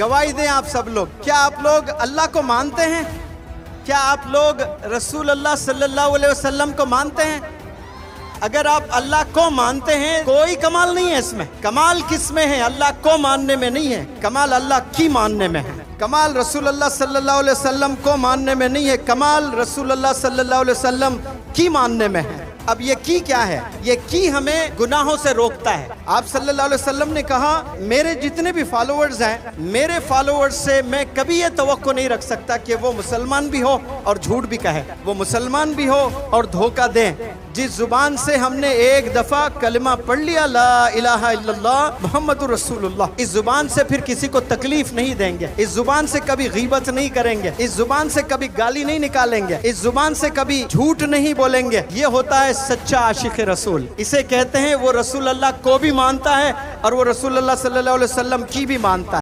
गवाही दें आप सब लोग, क्या आप लोग अल्लाह को मानते हैं? क्या आप लोग रसूल अल्लाह सल्लल्लाहु अलैहि वसल्लम को मानते हैं? अगर आप अल्लाह को मानते हैं, कोई कमाल नहीं है इसमें। कमाल किस में है? अल्लाह को मानने में नहीं है, कमाल अल्लाह की मानने में है। कमाल रसूल अल्लाह सल्लल्लाहु अलैहि वसल्लम को मानने में नहीं है, कमाल रसूल अल्लाह सल्लल्लाहु अलैहि वसल्लम की मानने में है। अब ये की क्या है? ये की हमें गुनाहों से रोकता है। आप सल्लल्लाहु अलैहि वसल्लम ने कहा, मेरे जितने भी फॉलोअर्स हैं, मेरे फॉलोअर्स से मैं कभी ये तवक्को नहीं रख सकता कि वो मुसलमान भी हो और झूठ भी कहे, वो मुसलमान भी हो और धोखा दें। जिस जुबान से हमने एक दफा कलमा पढ़ लिया, ला इलाहा इल्लल्लाह मुहम्मदुर रसूलुल्लाह, इस जुबान से फिर किसी को तकलीफ नहीं देंगे, इस जुबान से कभी गीबत नहीं करेंगे, इस जुबान से कभी गाली नहीं निकालेंगे, इस जुबान से कभी झूठ नहीं बोलेंगे। ये होता है सच्चा आशिक रसूल। इसे कहते हैं वो रसूल अल्लाह को भी मानता है और वो रसूल अल्लाह सल्लल्लाहु अलैहि वसल्लम की भी मानता है।